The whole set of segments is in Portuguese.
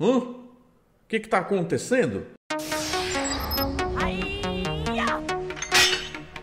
Hã? O que tá acontecendo?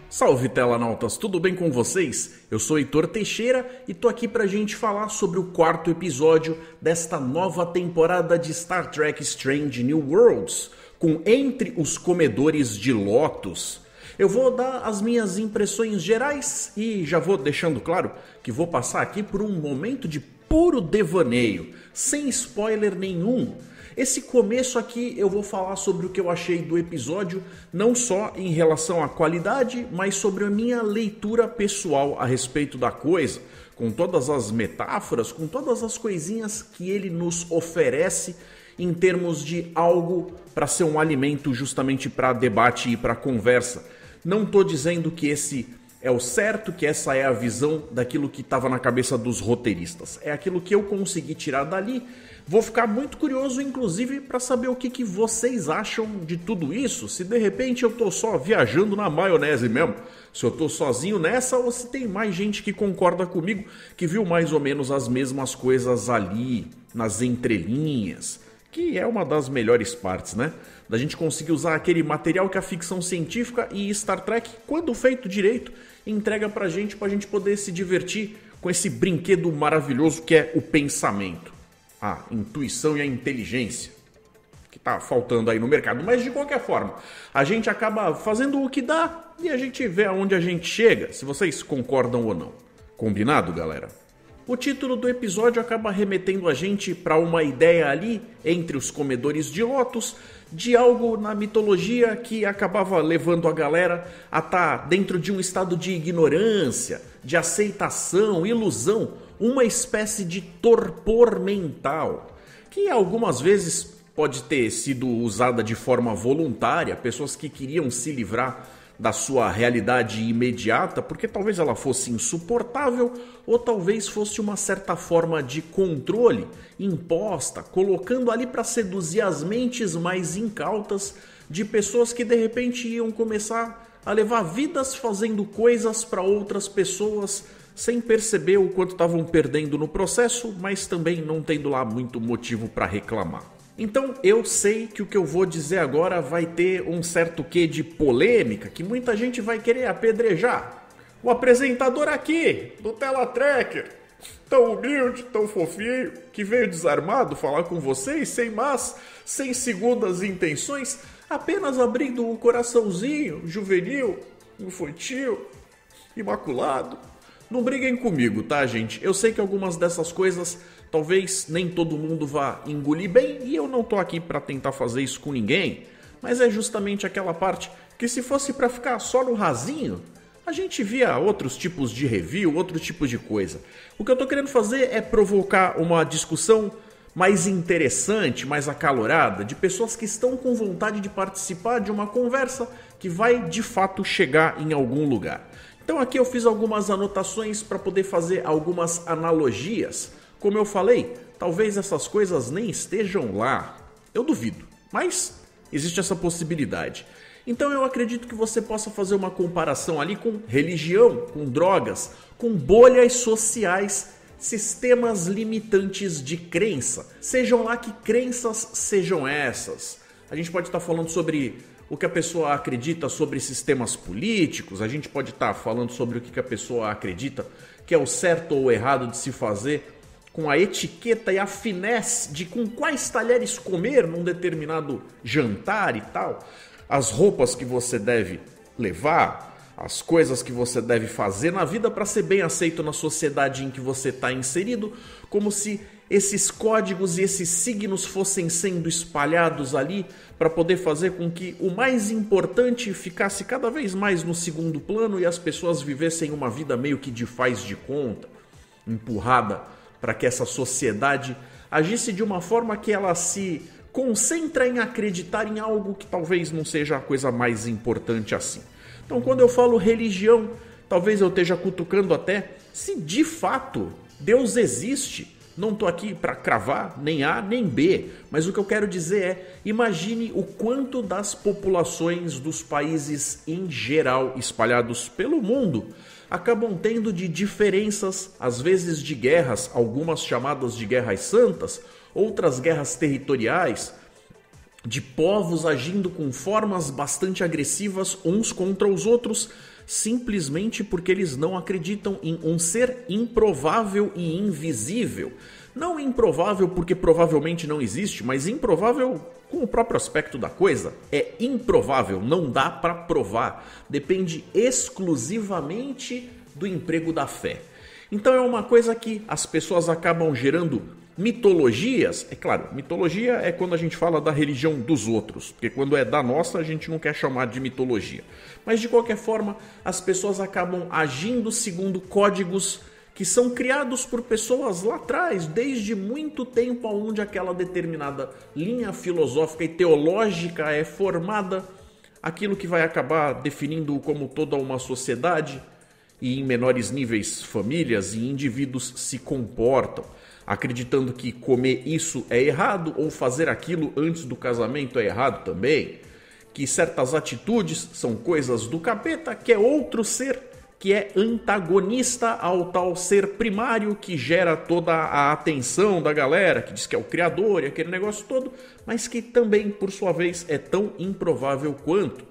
Salve telanautas, tudo bem com vocês? Eu sou Heitor Teixeira e tô aqui pra gente falar sobre o quarto episódio desta nova temporada de Star Trek Strange New Worlds, com Entre os Comedores de Lotus. Eu vou dar as minhas impressões gerais e já vou deixando claro que vou passar aqui por um momento de puro devaneio, sem spoiler nenhum. Esse começo aqui eu vou falar sobre o que eu achei do episódio, não só em relação à qualidade, mas sobre a minha leitura pessoal a respeito da coisa, com todas as metáforas, com todas as coisinhas que ele nos oferece em termos de algo para ser um alimento justamente para debate e para conversa. Não estou dizendo que esse é o certo, que essa é a visão daquilo que estava na cabeça dos roteiristas. É aquilo que eu consegui tirar dali. Vou ficar muito curioso, inclusive, para saber o que vocês acham de tudo isso. Se de repente eu tô só viajando na maionese mesmo, se eu tô sozinho nessa ou se tem mais gente que concorda comigo, que viu mais ou menos as mesmas coisas ali, nas entrelinhas, que é uma das melhores partes, né? Da gente conseguir usar aquele material que a ficção científica e Star Trek, quando feito direito, entrega pra gente poder se divertir com esse brinquedo maravilhoso que é o pensamento. A intuição e a inteligência que tá faltando aí no mercado. Mas de qualquer forma, a gente acaba fazendo o que dá e a gente vê aonde a gente chega, se vocês concordam ou não. Combinado, galera? O título do episódio acaba remetendo a gente para uma ideia ali, entre os comedores de Lotus, de algo na mitologia que acabava levando a galera a estar dentro de um estado de ignorância, de aceitação, ilusão, uma espécie de torpor mental, que algumas vezes pode ter sido usada de forma voluntária, pessoas que queriam se livrar da sua realidade imediata, porque talvez ela fosse insuportável ou talvez fosse uma certa forma de controle imposta, colocando ali para seduzir as mentes mais incautas de pessoas que de repente iam começar a levar vidas fazendo coisas para outras pessoas sem perceber o quanto estavam perdendo no processo, mas também não tendo lá muito motivo para reclamar. Então eu sei que o que eu vou dizer agora vai ter um certo quê de polêmica, que muita gente vai querer apedrejar. O apresentador aqui, do Teletracker, tão humilde, tão fofinho, que veio desarmado falar com vocês, sem más, sem segundas intenções, apenas abrindo o coraçãozinho, juvenil, infantil, imaculado. Não briguem comigo, tá, gente? Eu sei que algumas dessas coisas talvez nem todo mundo vá engolir bem e eu não tô aqui pra tentar fazer isso com ninguém, mas é justamente aquela parte que se fosse pra ficar só no rasinho, a gente via outros tipos de review, outro tipo de coisa. O que eu tô querendo fazer é provocar uma discussão mais interessante, mais acalorada, de pessoas que estão com vontade de participar de uma conversa que vai de fato chegar em algum lugar. Então aqui eu fiz algumas anotações para poder fazer algumas analogias. Como eu falei, talvez essas coisas nem estejam lá. Eu duvido, mas existe essa possibilidade. Então eu acredito que você possa fazer uma comparação ali com religião, com drogas, com bolhas sociais, sistemas limitantes de crença. Sejam lá que crenças sejam essas. A gente pode estar falando sobre o que a pessoa acredita sobre sistemas políticos, a gente pode estar falando sobre o que a pessoa acredita que é o certo ou errado de se fazer, com a etiqueta e a finesse de com quais talheres comer num determinado jantar e tal, as roupas que você deve levar, as coisas que você deve fazer na vida para ser bem aceito na sociedade em que você está inserido, como se esses códigos e esses signos fossem sendo espalhados ali para poder fazer com que o mais importante ficasse cada vez mais no segundo plano e as pessoas vivessem uma vida meio que de faz de conta, empurrada para que essa sociedade agisse de uma forma que ela se concentra em acreditar em algo que talvez não seja a coisa mais importante assim. Então quando eu falo religião, talvez eu esteja cutucando até se de fato Deus existe. Não estou aqui para cravar nem A nem B, mas o que eu quero dizer é, imagine o quanto das populações dos países em geral espalhados pelo mundo acabam tendo de diferenças, às vezes de guerras, algumas chamadas de guerras santas, outras guerras territoriais, de povos agindo com formas bastante agressivas uns contra os outros, simplesmente porque eles não acreditam em um ser improvável e invisível. Não improvável porque provavelmente não existe, mas improvável com o próprio aspecto da coisa. É improvável, não dá para provar. Depende exclusivamente do emprego da fé. Então é uma coisa que as pessoas acabam gerando mitologias. É claro, mitologia é quando a gente fala da religião dos outros, porque quando é da nossa a gente não quer chamar de mitologia. Mas de qualquer forma, as pessoas acabam agindo segundo códigos que são criados por pessoas lá atrás, desde muito tempo, onde aquela determinada linha filosófica e teológica é formada, aquilo que vai acabar definindo como toda uma sociedade e, em menores níveis, famílias e indivíduos se comportam, acreditando que comer isso é errado ou fazer aquilo antes do casamento é errado também, que certas atitudes são coisas do capeta, que é outro ser que é antagonista ao tal ser primário que gera toda a atenção da galera, que diz que é o criador e aquele negócio todo, mas que também, por sua vez, é tão improvável quanto,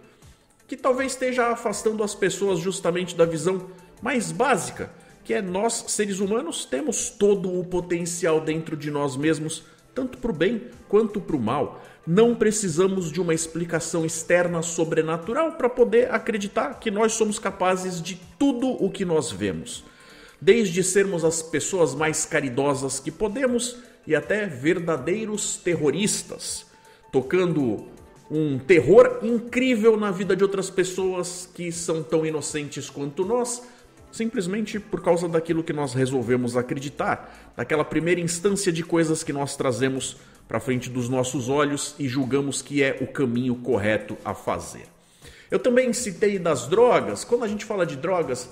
que talvez esteja afastando as pessoas justamente da visão mais básica, que é nós, seres humanos, temos todo o potencial dentro de nós mesmos, tanto para o bem quanto para o mal. Não precisamos de uma explicação externa sobrenatural para poder acreditar que nós somos capazes de tudo o que nós vemos. Desde sermos as pessoas mais caridosas que podemos e até verdadeiros terroristas, tocando um terror incrível na vida de outras pessoas que são tão inocentes quanto nós, simplesmente por causa daquilo que nós resolvemos acreditar, daquela primeira instância de coisas que nós trazemos para frente dos nossos olhos e julgamos que é o caminho correto a fazer. Eu também citei das drogas. Quando a gente fala de drogas,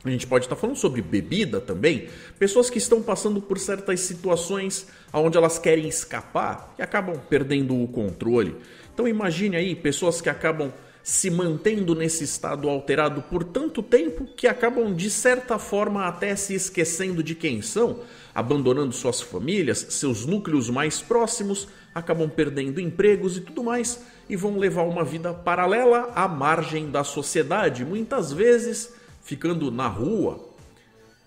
a gente pode estar falando sobre bebida também. Pessoas que estão passando por certas situações onde elas querem escapar e acabam perdendo o controle. Então imagine aí pessoas que acabam se mantendo nesse estado alterado por tanto tempo que acabam de certa forma até se esquecendo de quem são, abandonando suas famílias, seus núcleos mais próximos, acabam perdendo empregos e tudo mais e vão levar uma vida paralela à margem da sociedade, muitas vezes ficando na rua.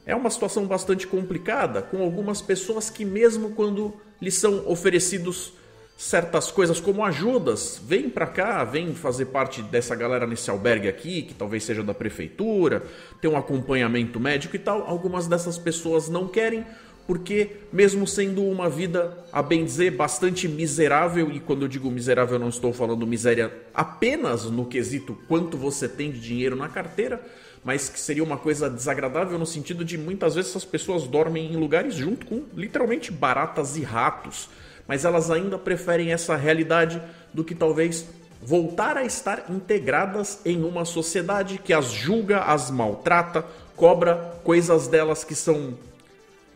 É uma situação bastante complicada, com algumas pessoas que mesmo quando lhes são oferecidos certas coisas como ajudas, vem pra cá, vem fazer parte dessa galera nesse albergue aqui, que talvez seja da prefeitura, tem um acompanhamento médico e tal, algumas dessas pessoas não querem, porque mesmo sendo uma vida, a bem dizer, bastante miserável, e quando eu digo miserável eu não estou falando miséria apenas no quesito quanto você tem de dinheiro na carteira, mas que seria uma coisa desagradável no sentido de muitas vezes essas pessoas dormem em lugares junto com literalmente baratas e ratos, mas elas ainda preferem essa realidade do que talvez voltar a estar integradas em uma sociedade que as julga, as maltrata, cobra coisas delas que são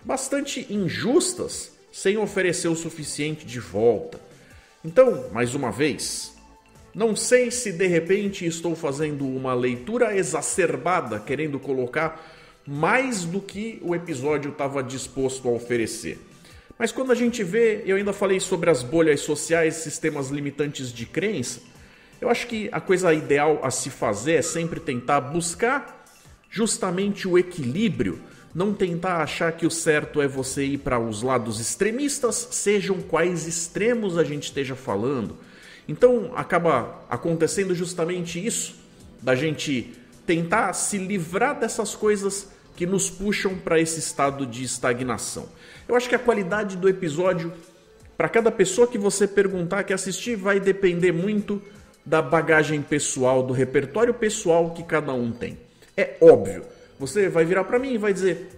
bastante injustas, sem oferecer o suficiente de volta. Então, mais uma vez, não sei se de repente estou fazendo uma leitura exacerbada, querendo colocar mais do que o episódio estava disposto a oferecer. Mas quando a gente vê, eu ainda falei sobre as bolhas sociais, sistemas limitantes de crença, eu acho que a coisa ideal a se fazer é sempre tentar buscar justamente o equilíbrio, não tentar achar que o certo é você ir para os lados extremistas, sejam quais extremos a gente esteja falando. Então acaba acontecendo justamente isso, da gente tentar se livrar dessas coisas que nos puxam para esse estado de estagnação. Eu acho que a qualidade do episódio, para cada pessoa que você perguntar, que assistir, vai depender muito da bagagem pessoal, do repertório pessoal que cada um tem. É óbvio, você vai virar para mim e vai dizer: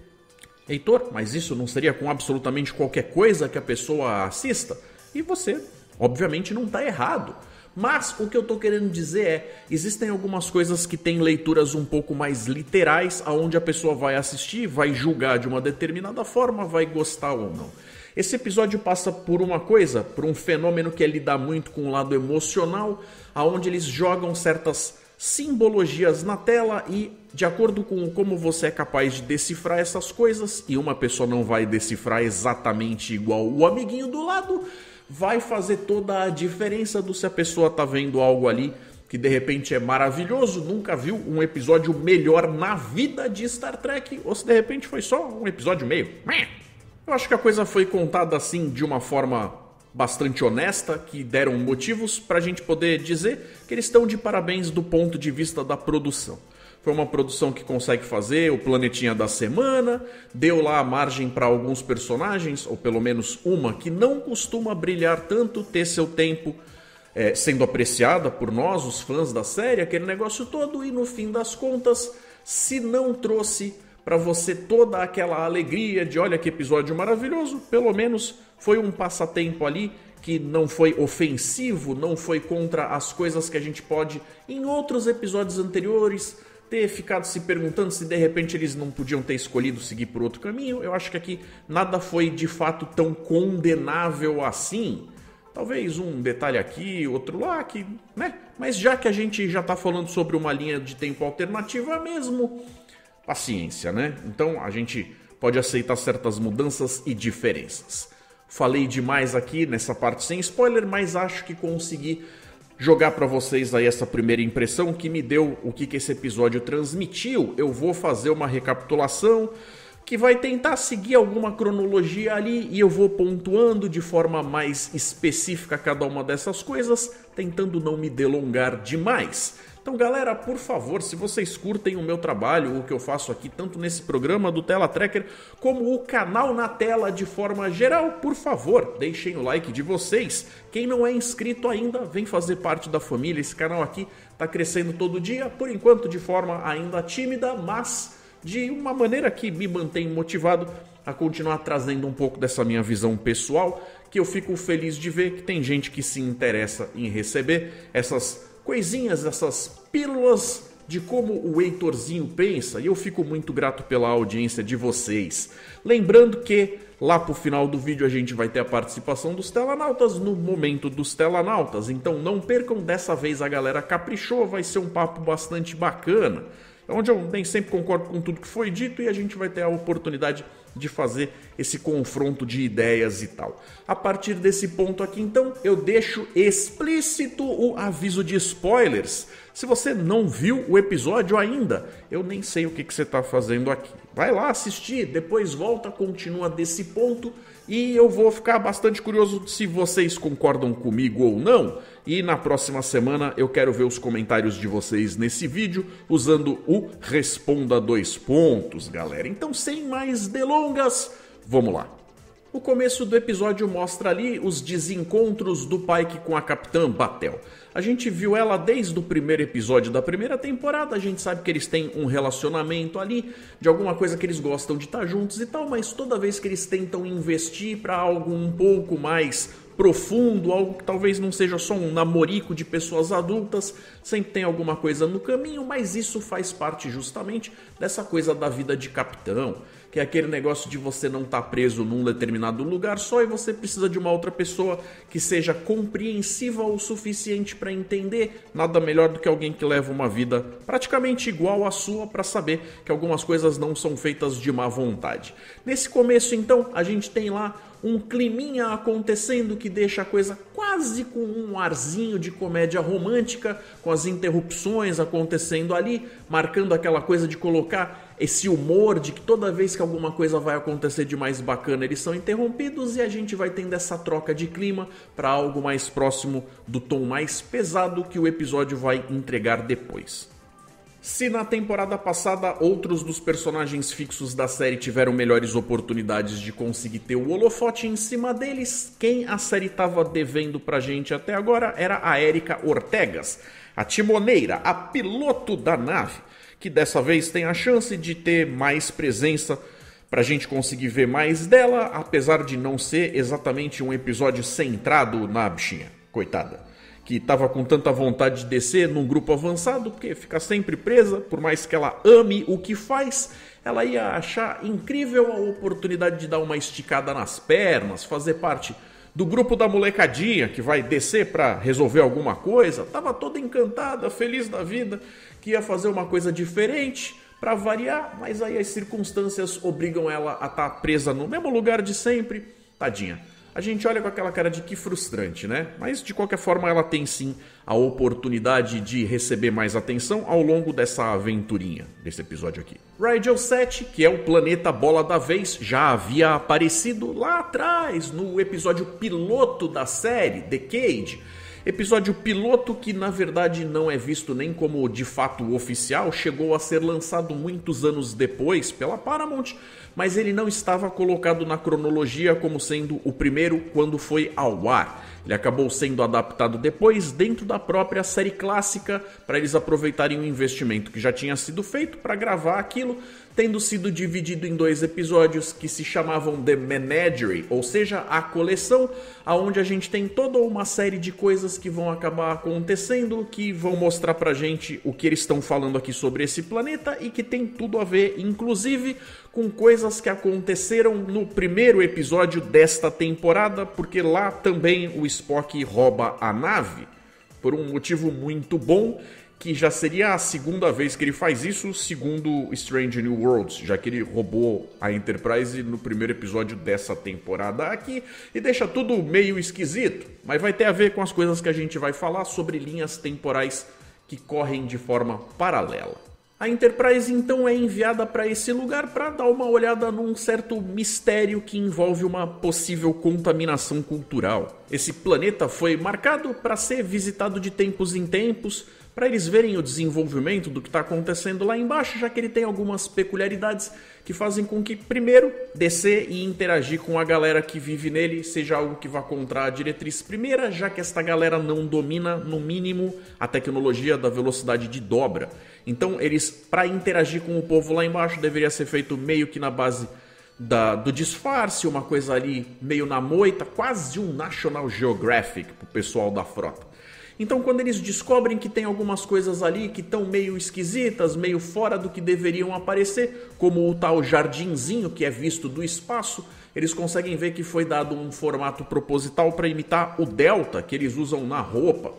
Heitor, mas isso não seria com absolutamente qualquer coisa que a pessoa assista? E você, obviamente, não está errado. Mas o que eu estou querendo dizer é, existem algumas coisas que têm leituras um pouco mais literais, aonde a pessoa vai assistir, vai julgar de uma determinada forma, vai gostar ou não. Esse episódio passa por uma coisa, por um fenômeno que é lidar muito com o lado emocional, aonde eles jogam certas simbologias na tela e, de acordo com como você é capaz de decifrar essas coisas, e uma pessoa não vai decifrar exatamente igual o amiguinho do lado, vai fazer toda a diferença do se a pessoa tá vendo algo ali que de repente é maravilhoso, nunca viu um episódio melhor na vida de Star Trek, ou se de repente foi só um episódio meio. Eu acho que a coisa foi contada assim de uma forma bastante honesta, que deram motivos pra gente poder dizer que eles estão de parabéns do ponto de vista da produção. Foi uma produção que consegue fazer o planetinha da semana, deu lá a margem para alguns personagens, ou pelo menos uma, que não costuma brilhar tanto, ter seu tempo sendo apreciada por nós, os fãs da série, aquele negócio todo, e no fim das contas, se não trouxe para você toda aquela alegria de olha que episódio maravilhoso, pelo menos foi um passatempo ali que não foi ofensivo, não foi contra as coisas que a gente pode, em outros episódios anteriores, ter ficado se perguntando se de repente eles não podiam ter escolhido seguir por outro caminho. Eu acho que aqui nada foi de fato tão condenável assim. Talvez um detalhe aqui, outro lá, que, né? Mas já que a gente já tá falando sobre uma linha de tempo alternativa mesmo, paciência, né? Então a gente pode aceitar certas mudanças e diferenças. Falei demais aqui nessa parte sem spoiler, mas acho que consegui jogar para vocês aí essa primeira impressão que me deu o que esse episódio transmitiu. Eu vou fazer uma recapitulação que vai tentar seguir alguma cronologia ali e eu vou pontuando de forma mais específica cada uma dessas coisas, tentando não me delongar demais. Então, galera, por favor, se vocês curtem o meu trabalho, o que eu faço aqui, tanto nesse programa do Tela Tracker, como o canal na tela de forma geral, por favor, deixem o like de vocês. Quem não é inscrito ainda, vem fazer parte da família. Esse canal aqui está crescendo todo dia, por enquanto de forma ainda tímida, mas de uma maneira que me mantém motivado a continuar trazendo um pouco dessa minha visão pessoal, que eu fico feliz de ver que tem gente que se interessa em receber essas coisinhas, essas pílulas de como o Heitorzinho pensa, e eu fico muito grato pela audiência de vocês. Lembrando que lá pro final do vídeo a gente vai ter a participação dos Telanautas no momento dos Telanautas, então não percam, dessa vez a galera caprichou, vai ser um papo bastante bacana, onde eu nem sempre concordo com tudo que foi dito e a gente vai ter a oportunidade de fazer esse confronto de ideias e tal. A partir desse ponto aqui, então, eu deixo explícito o aviso de spoilers. Se você não viu o episódio ainda, eu nem sei o que você está fazendo aqui. Vai lá assistir, depois volta, continua desse ponto e eu vou ficar bastante curioso se vocês concordam comigo ou não. E na próxima semana eu quero ver os comentários de vocês nesse vídeo usando o Responda 2 pontos, galera. Então, sem mais delongas, vamos lá. O começo do episódio mostra ali os desencontros do Pike com a Capitã Batel. A gente viu ela desde o primeiro episódio da primeira temporada, a gente sabe que eles têm um relacionamento ali, de alguma coisa que eles gostam de estar juntos e tal, mas toda vez que eles tentam investir para algo um pouco mais profundo, algo que talvez não seja só um namorico de pessoas adultas, sempre tem alguma coisa no caminho, mas isso faz parte justamente dessa coisa da vida de capitão, que é aquele negócio de você não estar preso num determinado lugar só e você precisa de uma outra pessoa que seja compreensiva o suficiente para entender. Nada melhor do que alguém que leva uma vida praticamente igual à sua para saber que algumas coisas não são feitas de má vontade. Nesse começo, então, a gente tem lá um climinha acontecendo que deixa a coisa quase com um arzinho de comédia romântica, com as interrupções acontecendo ali, marcando aquela coisa de colocar esse humor de que toda vez que alguma coisa vai acontecer de mais bacana, eles são interrompidos e a gente vai tendo essa troca de clima para algo mais próximo do tom mais pesado que o episódio vai entregar depois. Se na temporada passada outros dos personagens fixos da série tiveram melhores oportunidades de conseguir ter o holofote em cima deles, quem a série estava devendo pra gente até agora era a Erika Ortegas, a timoneira, a piloto da nave, que dessa vez tem a chance de ter mais presença pra gente conseguir ver mais dela, apesar de não ser exatamente um episódio centrado na bichinha, coitada, que estava com tanta vontade de descer num grupo avançado, porque fica sempre presa, por mais que ela ame o que faz, ela ia achar incrível a oportunidade de dar uma esticada nas pernas, fazer parte do grupo da molecadinha que vai descer para resolver alguma coisa. Tava toda encantada, feliz da vida, que ia fazer uma coisa diferente para variar, mas aí as circunstâncias obrigam ela a estar presa no mesmo lugar de sempre. Tadinha. A gente olha com aquela cara de que frustrante, né? Mas de qualquer forma ela tem sim a oportunidade de receber mais atenção ao longo dessa aventurinha, desse episódio aqui. Rigel 7, que é o planeta bola da vez, já havia aparecido lá atrás, no episódio piloto da série, The Cage. Episódio piloto que na verdade não é visto nem como de fato oficial, chegou a ser lançado muitos anos depois pela Paramount, mas ele não estava colocado na cronologia como sendo o primeiro quando foi ao ar. Ele acabou sendo adaptado depois dentro da própria série clássica para eles aproveitarem o investimento que já tinha sido feito para gravar aquilo, tendo sido dividido em 2 episódios que se chamavam The Menagerie, ou seja, a coleção, onde a gente tem toda uma série de coisas que vão acabar acontecendo, que vão mostrar pra gente o que eles estão falando aqui sobre esse planeta e que tem tudo a ver, inclusive, com coisas que aconteceram no primeiro episódio desta temporada, porque lá também o Spock rouba a nave, por um motivo muito bom, que já seria a segunda vez que ele faz isso, segundo Strange New Worlds, já que ele roubou a Enterprise no primeiro episódio dessa temporada aqui, e deixa tudo meio esquisito, mas vai ter a ver com as coisas que a gente vai falar sobre linhas temporais que correm de forma paralela. A Enterprise então é enviada para esse lugar para dar uma olhada num certo mistério que envolve uma possível contaminação cultural. Esse planeta foi marcado para ser visitado de tempos em tempos, para eles verem o desenvolvimento do que está acontecendo lá embaixo, já que ele tem algumas peculiaridades que fazem com que, primeiro, descer e interagir com a galera que vive nele seja algo que vá contra a diretriz primeira, já que esta galera não domina, no mínimo, a tecnologia da velocidade de dobra. Então, eles, para interagir com o povo lá embaixo, deveria ser feito meio que na base do disfarce, uma coisa ali meio na moita, quase um National Geographic para o pessoal da frota. Então, quando eles descobrem que tem algumas coisas ali que estão meio esquisitas, meio fora do que deveriam aparecer, como o tal jardinzinho que é visto do espaço, eles conseguem ver que foi dado um formato proposital para imitar o delta que eles usam na roupa.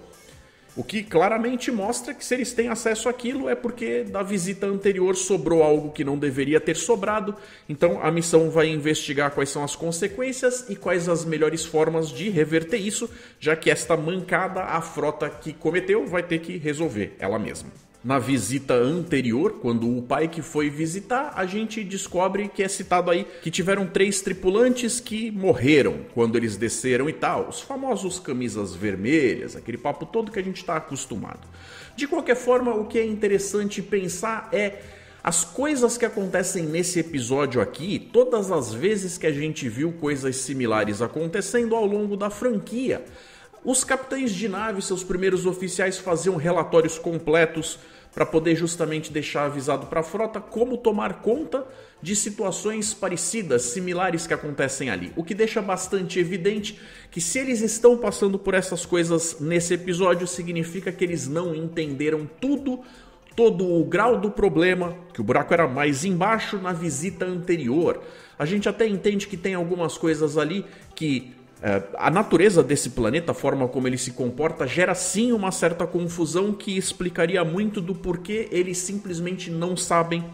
O que claramente mostra que se eles têm acesso àquilo é porque da visita anterior sobrou algo que não deveria ter sobrado. Então a missão vai investigar quais são as consequências e quais as melhores formas de reverter isso, já que esta mancada a frota que cometeu vai ter que resolver ela mesma. Na visita anterior, quando o Pike foi visitar, a gente descobre que é citado aí que tiveram 3 tripulantes que morreram quando eles desceram e tal. Os famosos camisas vermelhas, aquele papo todo que a gente está acostumado. De qualquer forma, o que é interessante pensar é as coisas que acontecem nesse episódio aqui, todas as vezes que a gente viu coisas similares acontecendo ao longo da franquia. Os capitães de nave, seus primeiros oficiais, faziam relatórios completos para poder justamente deixar avisado para a frota como tomar conta de situações parecidas, similares que acontecem ali. O que deixa bastante evidente que se eles estão passando por essas coisas nesse episódio, significa que eles não entenderam todo o grau do problema, que o buraco era mais embaixo na visita anterior. A gente até entende que tem algumas coisas ali que a natureza desse planeta, a forma como ele se comporta, gera sim uma certa confusão que explicaria muito do porquê eles simplesmente não sabem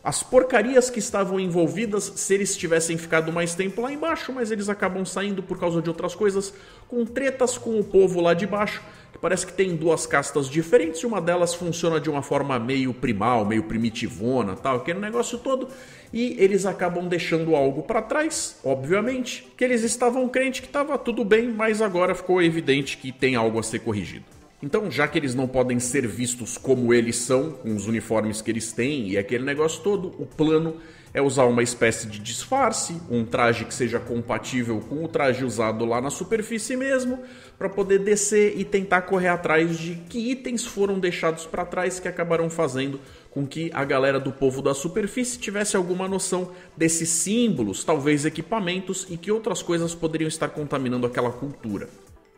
as porcarias que estavam envolvidas se eles tivessem ficado mais tempo lá embaixo, mas eles acabam saindo por causa de outras coisas, com tretas com o povo lá de baixo, que parece que tem 2 castas diferentes e uma delas funciona de uma forma meio primal, meio primitivona, tal, aquele negócio todo, e eles acabam deixando algo para trás, obviamente, que eles estavam crentes que estava tudo bem, mas agora ficou evidente que tem algo a ser corrigido. Então, já que eles não podem ser vistos como eles são, com os uniformes que eles têm e aquele negócio todo, o plano é usar uma espécie de disfarce, um traje que seja compatível com o traje usado lá na superfície mesmo, para poder descer e tentar correr atrás de que itens foram deixados para trás que acabaram fazendo com que a galera do povo da superfície tivesse alguma noção desses símbolos, talvez equipamentos e que outras coisas poderiam estar contaminando aquela cultura.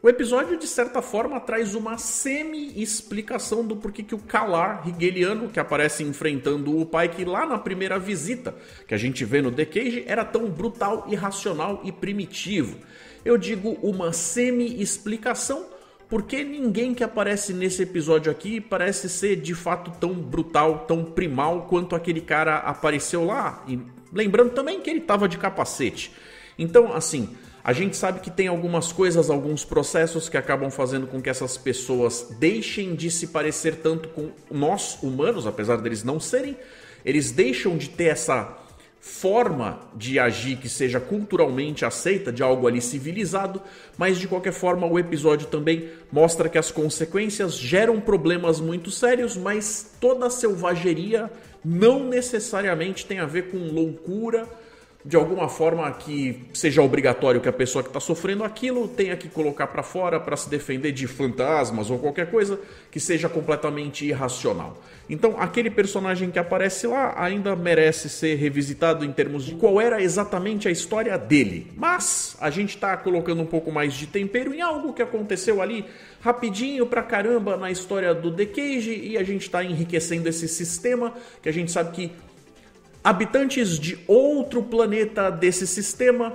O episódio, de certa forma, traz uma semi-explicação do porquê que o Kalar hegeliano, que aparece enfrentando o Pike lá na primeira visita, que a gente vê no The Cage, era tão brutal, irracional e primitivo. Eu digo uma semi-explicação, porque ninguém que aparece nesse episódio aqui parece ser de fato tão brutal, tão primal quanto aquele cara apareceu lá. E lembrando também que ele estava de capacete. Então, assim, a gente sabe que tem algumas coisas, alguns processos que acabam fazendo com que essas pessoas deixem de se parecer tanto com nós humanos, apesar deles não serem. Eles deixam de ter essa forma de agir que seja culturalmente aceita, de algo ali civilizado, mas de qualquer forma o episódio também mostra que as consequências geram problemas muito sérios, mas toda a selvageria não necessariamente tem a ver com loucura, de alguma forma que seja obrigatório que a pessoa que está sofrendo aquilo tenha que colocar para fora para se defender de fantasmas ou qualquer coisa que seja completamente irracional. Então aquele personagem que aparece lá ainda merece ser revisitado em termos de qual era exatamente a história dele. Mas a gente está colocando um pouco mais de tempero em algo que aconteceu ali rapidinho pra caramba na história do The Cage, e a gente está enriquecendo esse sistema que a gente sabe que habitantes de outro planeta desse sistema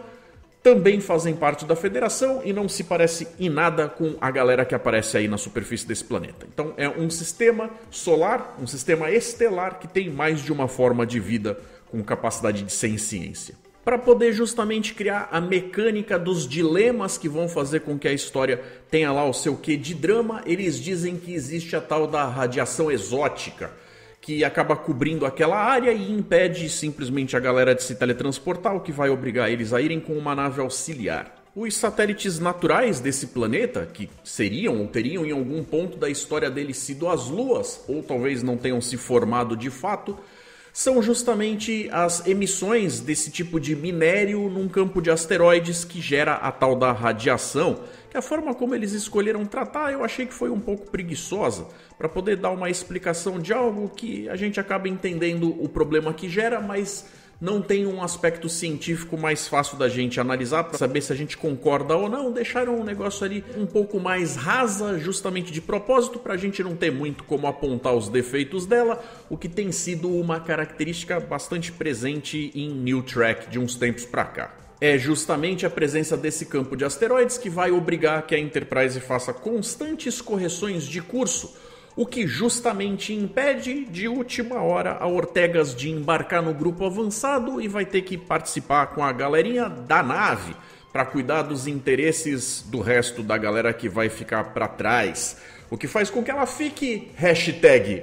também fazem parte da Federação e não se parece em nada com a galera que aparece aí na superfície desse planeta. Então é um sistema solar, um sistema estelar que tem mais de uma forma de vida com capacidade de senciência. Para poder justamente criar a mecânica dos dilemas que vão fazer com que a história tenha lá o seu quê de drama, eles dizem que existe a tal da radiação exótica, que acaba cobrindo aquela área e impede simplesmente a galera de se teletransportar, o que vai obrigar eles a irem com uma nave auxiliar. Os satélites naturais desse planeta, que seriam ou teriam em algum ponto da história deles sido as luas, ou talvez não tenham se formado de fato, são justamente as emissões desse tipo de minério num campo de asteroides que gera a tal da radiação, que a forma como eles escolheram tratar eu achei que foi um pouco preguiçosa, para poder dar uma explicação de algo que a gente acaba entendendo o problema que gera, mas não tem um aspecto científico mais fácil da gente analisar para saber se a gente concorda ou não. Deixaram um negócio ali um pouco mais rasa, justamente de propósito, para a gente não ter muito como apontar os defeitos dela, o que tem sido uma característica bastante presente em New Trek de uns tempos para cá. É justamente a presença desse campo de asteroides que vai obrigar que a Enterprise faça constantes correções de curso, o que justamente impede de última hora a Ortegas de embarcar no grupo avançado e vai ter que participar com a galerinha da nave para cuidar dos interesses do resto da galera que vai ficar para trás, o que faz com que ela fique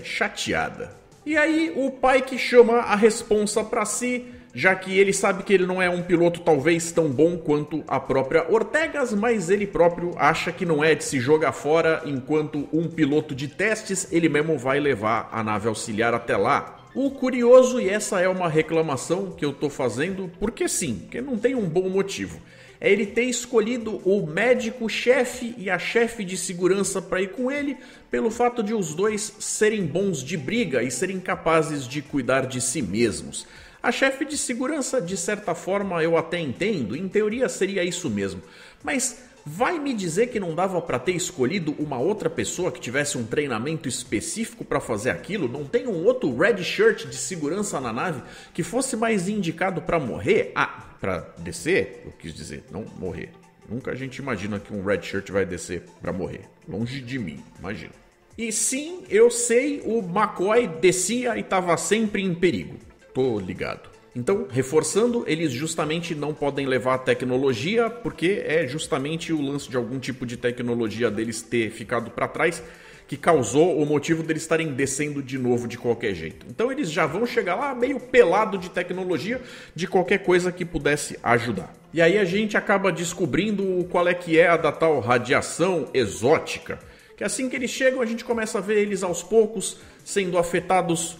#chateada. E aí o Pike chama a responsa para si, já que ele sabe que ele não é um piloto talvez tão bom quanto a própria Ortegas, mas ele próprio acha que não é de se jogar fora enquanto um piloto de testes ele mesmo vai levar a nave auxiliar até lá. O curioso, e essa é uma reclamação que eu tô fazendo, porque sim, porque não tem um bom motivo, é ele ter escolhido o médico-chefe e a chefe de segurança para ir com ele, pelo fato de os dois serem bons de briga e serem capazes de cuidar de si mesmos. A chefe de segurança, de certa forma, eu até entendo, em teoria seria isso mesmo, mas vai me dizer que não dava para ter escolhido uma outra pessoa que tivesse um treinamento específico para fazer aquilo? Não tem um outro red shirt de segurança na nave que fosse mais indicado para morrer? Ah, para descer? Eu quis dizer, não morrer. Nunca a gente imagina que um red shirt vai descer para morrer. Longe de mim, imagina. E sim, eu sei, o McCoy descia e estava sempre em perigo. Tô ligado. Então, reforçando, eles justamente não podem levar a tecnologia, porque é justamente o lance de algum tipo de tecnologia deles ter ficado para trás que causou o motivo deles estarem descendo de novo de qualquer jeito. Então eles já vão chegar lá meio pelado de tecnologia, de qualquer coisa que pudesse ajudar. E aí a gente acaba descobrindo qual é que é a da tal radiação exótica, que assim que eles chegam a gente começa a ver eles aos poucos sendo afetados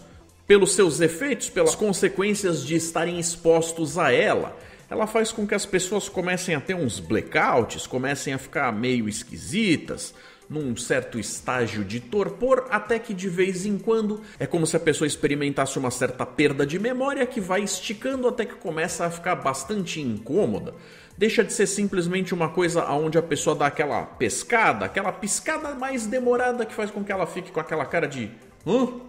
pelos seus efeitos, pelas consequências de estarem expostos a ela. Ela faz com que as pessoas comecem a ter uns blackouts, comecem a ficar meio esquisitas, num certo estágio de torpor, até que de vez em quando é como se a pessoa experimentasse uma certa perda de memória que vai esticando até que começa a ficar bastante incômoda. Deixa de ser simplesmente uma coisa onde a pessoa dá aquela pescada, aquela piscada mais demorada que faz com que ela fique com aquela cara de... O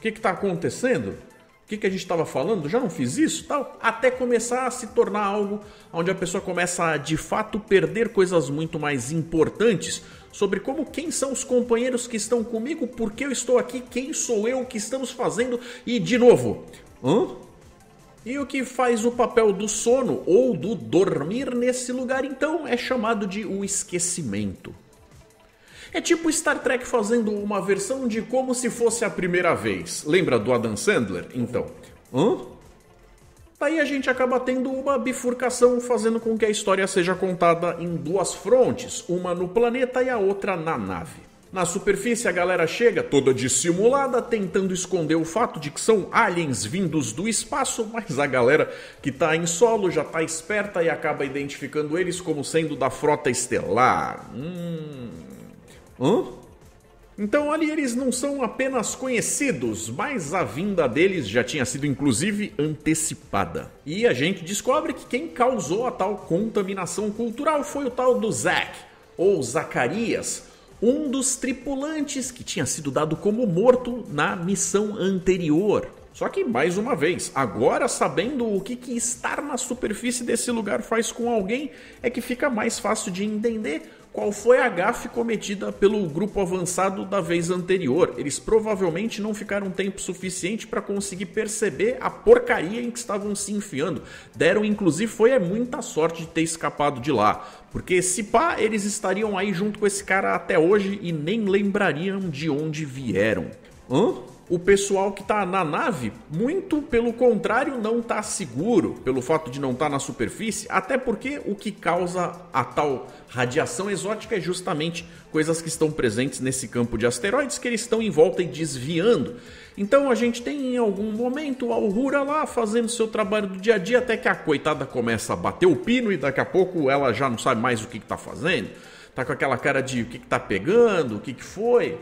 que está acontecendo? O que a gente estava falando? Já não fiz isso? Tal, até começar a se tornar algo onde a pessoa começa a de fato perder coisas muito mais importantes sobre como quem são os companheiros que estão comigo, por que eu estou aqui, quem sou eu, o que estamos fazendo e de novo, E o que faz o papel do sono ou do dormir nesse lugar então é chamado de o esquecimento. É tipo Star Trek fazendo uma versão de como se fosse a primeira vez. Lembra do Adam Sandler? Então, Daí a gente acaba tendo uma bifurcação fazendo com que a história seja contada em duas frontes, uma no planeta e a outra na nave. Na superfície a galera chega toda dissimulada, tentando esconder o fato de que são aliens vindos do espaço, mas a galera que tá em solo já tá esperta e acaba identificando eles como sendo da frota estelar. Então ali eles não são apenas conhecidos, mas a vinda deles já tinha sido inclusive antecipada. E a gente descobre que quem causou a tal contaminação cultural foi o tal do Zack, ou Zacarias, um dos tripulantes que tinha sido dado como morto na missão anterior. Só que, mais uma vez, agora sabendo o que estar na superfície desse lugar faz com alguém, é que fica mais fácil de entender qual foi a gafe cometida pelo grupo avançado da vez anterior. Eles provavelmente não ficaram tempo suficiente para conseguir perceber a porcaria em que estavam se enfiando. Deram, inclusive, muita sorte de ter escapado de lá. Porque se pá, eles estariam aí junto com esse cara até hoje e nem lembrariam de onde vieram. O pessoal que tá na nave, muito pelo contrário, não tá seguro pelo fato de não estar na superfície, até porque o que causa a tal radiação exótica é justamente coisas que estão presentes nesse campo de asteroides que eles estão em volta e desviando. Então a gente tem em algum momento a Uhura lá fazendo seu trabalho do dia a dia, até que a coitada começa a bater o pino e daqui a pouco ela já não sabe mais o que tá fazendo. Tá com aquela cara de o que tá pegando, o que foi...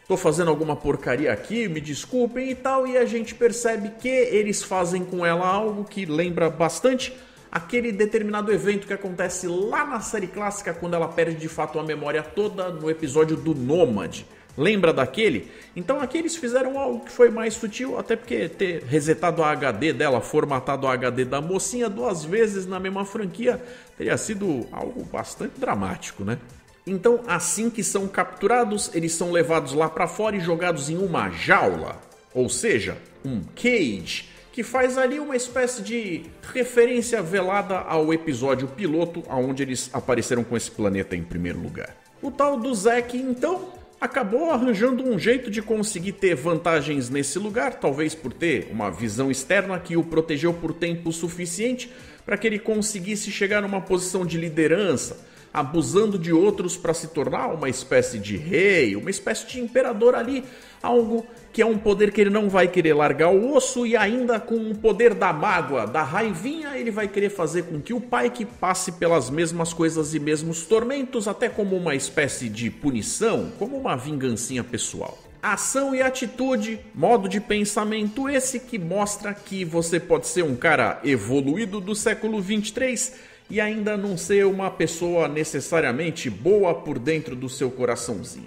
Tô fazendo alguma porcaria aqui, me desculpem e tal, e a gente percebe que eles fazem com ela algo que lembra bastante aquele determinado evento que acontece lá na série clássica quando ela perde de fato a memória toda no episódio do Nômade. Lembra daquele? Então aqui eles fizeram algo que foi mais sutil, até porque ter resetado a HD dela, formatado a HD da mocinha 2 vezes na mesma franquia, teria sido algo bastante dramático, né? Então, assim que são capturados, eles são levados lá para fora e jogados em uma jaula, ou seja, um cage, que faz ali uma espécie de referência velada ao episódio piloto, onde eles apareceram com esse planeta em primeiro lugar. O tal do Zack, então, acabou arranjando um jeito de conseguir ter vantagens nesse lugar, talvez por ter uma visão externa que o protegeu por tempo suficiente para que ele conseguisse chegar numa posição de liderança, abusando de outros para se tornar uma espécie de rei, uma espécie de imperador ali, algo que é um poder que ele não vai querer largar o osso e ainda com o poder da mágoa, da raivinha, ele vai querer fazer com que o pai que passe pelas mesmas coisas e mesmos tormentos, até como uma espécie de punição, como uma vingancinha pessoal. Ação e atitude, modo de pensamento esse que mostra que você pode ser um cara evoluído do século 23 e ainda não ser uma pessoa necessariamente boa por dentro do seu coraçãozinho.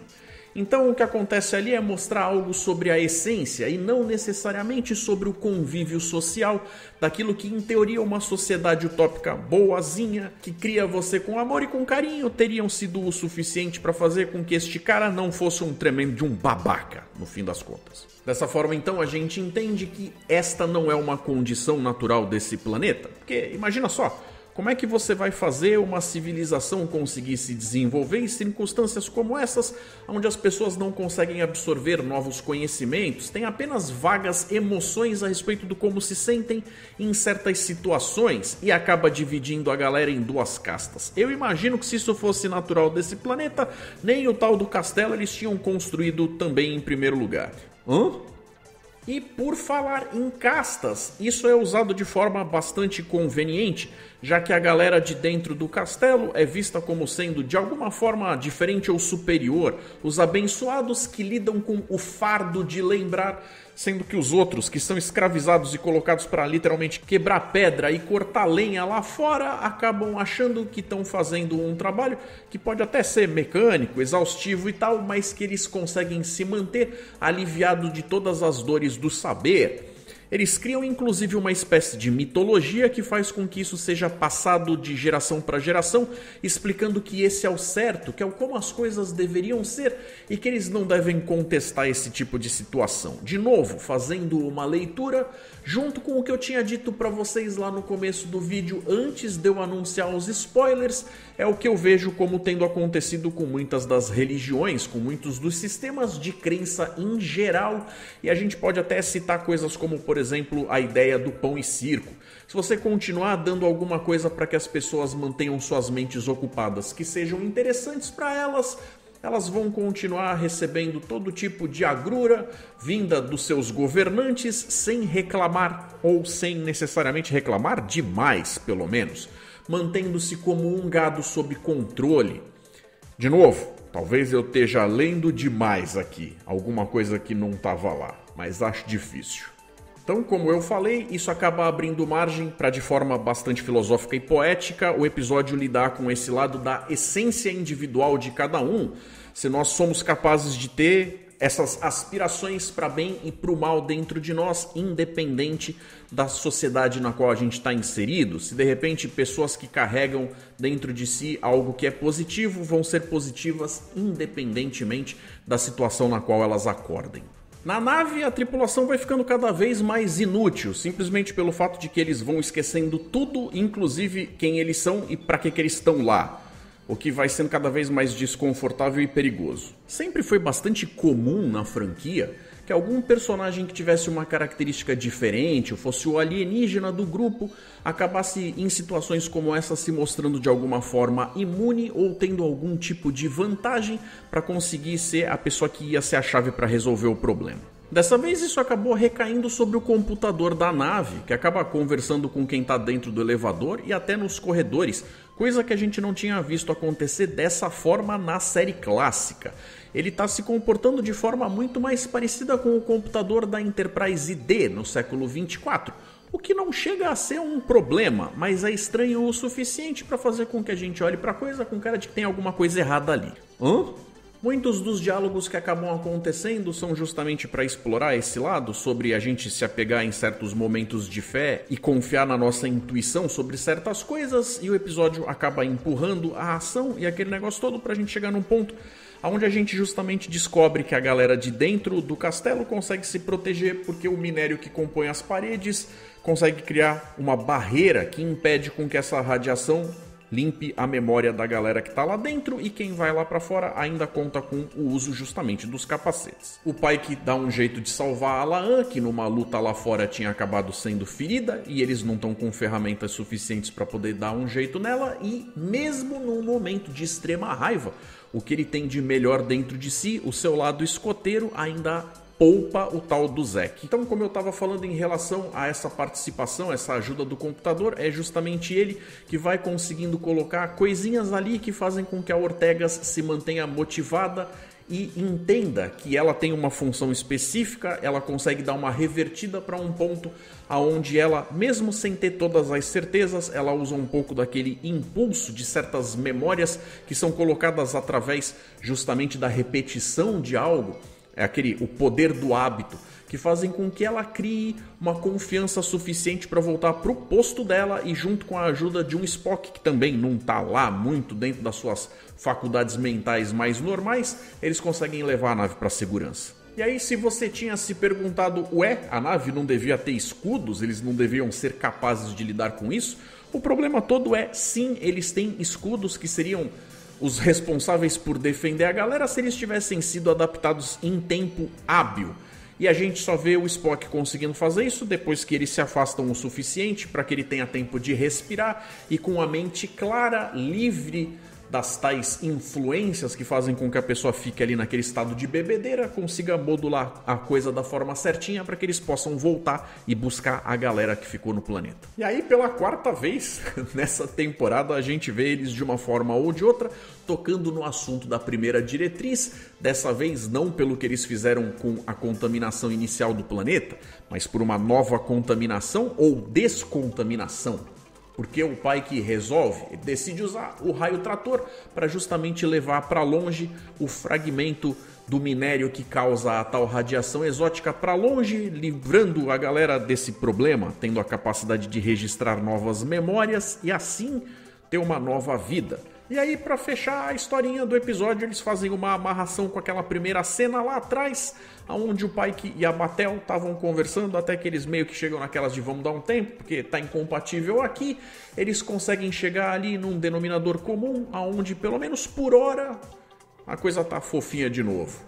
Então o que acontece ali é mostrar algo sobre a essência e não necessariamente sobre o convívio social daquilo que em teoria uma sociedade utópica boazinha, que cria você com amor e com carinho, teriam sido o suficiente para fazer com que este cara não fosse um tremendo de um babaca, no fim das contas. Dessa forma então a gente entende que esta não é uma condição natural desse planeta, porque imagina só, como é que você vai fazer uma civilização conseguir se desenvolver em circunstâncias como essas, onde as pessoas não conseguem absorver novos conhecimentos, têm apenas vagas emoções a respeito do como se sentem em certas situações e acaba dividindo a galera em duas castas? Eu imagino que se isso fosse natural desse planeta, nem o tal do castelo eles tinham construído também em primeiro lugar. E por falar em castas, isso é usado de forma bastante conveniente, já que a galera de dentro do castelo é vista como sendo de alguma forma diferente ou superior, os abençoados que lidam com o fardo de lembrar, sendo que os outros que são escravizados e colocados para literalmente quebrar pedra e cortar lenha lá fora, acabam achando que estão fazendo um trabalho que pode até ser mecânico, exaustivo e tal, mas que eles conseguem se manter aliviados de todas as dores do saber. Eles criam inclusive uma espécie de mitologia que faz com que isso seja passado de geração para geração, explicando que esse é o certo, que é como as coisas deveriam ser e que eles não devem contestar esse tipo de situação. De novo, fazendo uma leitura junto com o que eu tinha dito para vocês lá no começo do vídeo, antes de eu anunciar os spoilers, é o que eu vejo como tendo acontecido com muitas das religiões, com muitos dos sistemas de crença em geral, e a gente pode até citar coisas como, por exemplo, a ideia do pão e circo. Se você continuar dando alguma coisa para que as pessoas mantenham suas mentes ocupadas, que sejam interessantes para elas, elas vão continuar recebendo todo tipo de agrura vinda dos seus governantes sem reclamar, ou sem necessariamente reclamar demais, pelo menos, mantendo-se como um gado sob controle. De novo, talvez eu esteja lendo demais aqui, alguma coisa que não estava lá, mas acho difícil. Então, como eu falei, isso acaba abrindo margem para, de forma bastante filosófica e poética, o episódio lidar com esse lado da essência individual de cada um. Se nós somos capazes de ter essas aspirações para bem e para o mal dentro de nós, independente da sociedade na qual a gente está inserido. Se de repente pessoas que carregam dentro de si algo que é positivo vão ser positivas independentemente da situação na qual elas acordem. Na nave, a tripulação vai ficando cada vez mais inútil, simplesmente pelo fato de que eles vão esquecendo tudo, inclusive quem eles são e para que eles estão lá, o que vai sendo cada vez mais desconfortável e perigoso. Sempre foi bastante comum na franquia que algum personagem que tivesse uma característica diferente, ou fosse o alienígena do grupo, acabasse em situações como essa se mostrando de alguma forma imune ou tendo algum tipo de vantagem para conseguir ser a pessoa que ia ser a chave para resolver o problema. Dessa vez isso acabou recaindo sobre o computador da nave, que acaba conversando com quem está dentro do elevador e até nos corredores, coisa que a gente não tinha visto acontecer dessa forma na série clássica. Ele está se comportando de forma muito mais parecida com o computador da Enterprise D no século 24, o que não chega a ser um problema, mas é estranho o suficiente para fazer com que a gente olhe para a coisa com cara de que tem alguma coisa errada ali. Muitos dos diálogos que acabam acontecendo são justamente para explorar esse lado, sobre a gente se apegar em certos momentos de fé e confiar na nossa intuição sobre certas coisas, e o episódio acaba empurrando a ação e aquele negócio todo para a gente chegar num ponto onde a gente justamente descobre que a galera de dentro do castelo consegue se proteger porque o minério que compõe as paredes consegue criar uma barreira que impede com que essa radiação limpe a memória da galera que tá lá dentro, e quem vai lá pra fora ainda conta com o uso justamente dos capacetes. O Pike dá um jeito de salvar a La'an, que numa luta lá fora tinha acabado sendo ferida, e eles não estão com ferramentas suficientes para poder dar um jeito nela, e mesmo num momento de extrema raiva, o que ele tem de melhor dentro de si, o seu lado escoteiro, ainda poupa o tal do Zek. Então, como eu estava falando em relação a essa participação, essa ajuda do computador, é justamente ele que vai conseguindo colocar coisinhas ali que fazem com que a Ortegas se mantenha motivada e entenda que ela tem uma função específica, ela consegue dar uma revertida para um ponto aonde ela, mesmo sem ter todas as certezas, ela usa um pouco daquele impulso de certas memórias que são colocadas através justamente da repetição de algo. É o poder do hábito, que fazem com que ela crie uma confiança suficiente para voltar para o posto dela, e junto com a ajuda de um Spock, que também não está lá muito dentro das suas faculdades mentais mais normais, eles conseguem levar a nave para segurança. E aí, se você tinha se perguntado, a nave não devia ter escudos, eles não deviam ser capazes de lidar com isso? O problema todo sim, eles têm escudos que seriam os responsáveis por defender a galera se eles tivessem sido adaptados em tempo hábil. E a gente só vê o Spock conseguindo fazer isso depois que eles se afastam o suficiente para que ele tenha tempo de respirar e, com a mente clara, livre das tais influências que fazem com que a pessoa fique ali naquele estado de bebedeira, consiga modular a coisa da forma certinha para que eles possam voltar e buscar a galera que ficou no planeta. E aí, pela quarta vez nessa temporada, a gente vê eles de uma forma ou de outra tocando no assunto da primeira diretriz, dessa vez não pelo que eles fizeram com a contaminação inicial do planeta, mas por uma nova contaminação ou descontaminação. Porque o Pike resolve, ele decide usar o raio trator para justamente levar para longe o fragmento do minério que causa a tal radiação exótica para longe, livrando a galera desse problema, tendo a capacidade de registrar novas memórias e assim ter uma nova vida. E aí, para fechar a historinha do episódio, eles fazem uma amarração com aquela primeira cena lá atrás, onde o Pike e a Batel estavam conversando, até que eles meio que chegam naquelas de vamos dar um tempo, porque tá incompatível aqui. Eles conseguem chegar ali num denominador comum, onde pelo menos por hora a coisa tá fofinha de novo.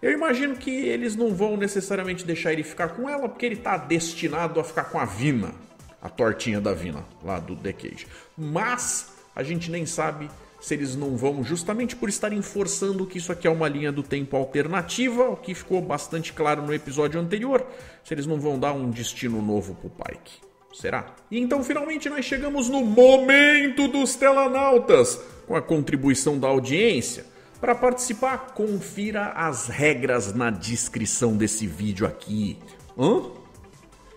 Eu imagino que eles não vão necessariamente deixar ele ficar com ela, porque ele tá destinado a ficar com a Vina, a tortinha da Vina, lá do The Cage. Mas a gente nem sabe se eles não vão, justamente por estarem forçando que isso aqui é uma linha do tempo alternativa, o que ficou bastante claro no episódio anterior, se eles não vão dar um destino novo pro Pike. Será? E então finalmente nós chegamos no momento dos telanautas, com a contribuição da audiência. Para participar, confira as regras na descrição desse vídeo aqui.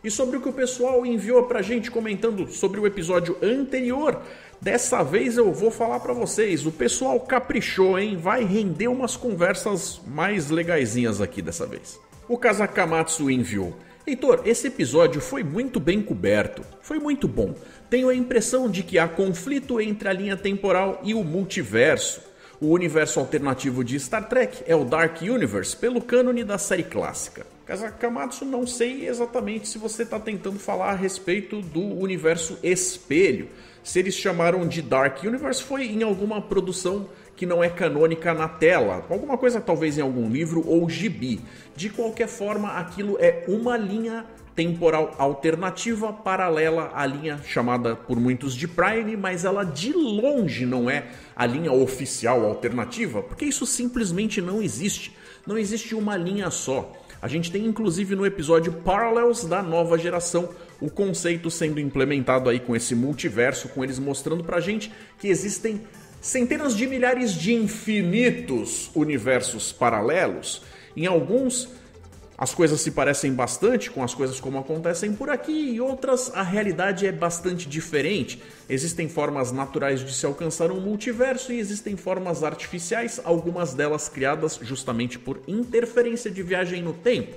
E sobre o que o pessoal enviou pra gente comentando sobre o episódio anterior, dessa vez eu vou falar pra vocês, o pessoal caprichou, hein? Vai render umas conversas mais legaisinhas aqui dessa vez. O Kazakamatsu enviou: Heitor, esse episódio foi muito bem coberto, foi muito bom. Tenho a impressão de que há conflito entre a linha temporal e o multiverso. O universo alternativo de Star Trek é o Dark Universe, pelo cânone da série clássica. Kazakamatsu, não sei exatamente se você está tentando falar a respeito do universo espelho. Se eles chamaram de Dark Universe foi em alguma produção que não é canônica na tela. Alguma coisa talvez em algum livro ou gibi. De qualquer forma, aquilo é uma linha temporal alternativa paralela à linha chamada por muitos de Prime, mas ela de longe não é a linha oficial alternativa, porque isso simplesmente não existe. Não existe uma linha só. A gente tem inclusive no episódio Parallels da nova geração o conceito sendo implementado aí com esse multiverso, com eles mostrando pra gente que existem centenas de milhares de infinitos universos paralelos. Em alguns as coisas se parecem bastante com as coisas como acontecem por aqui, e outras a realidade é bastante diferente. Existem formas naturais de se alcançar um multiverso e existem formas artificiais, algumas delas criadas justamente por interferência de viagem no tempo.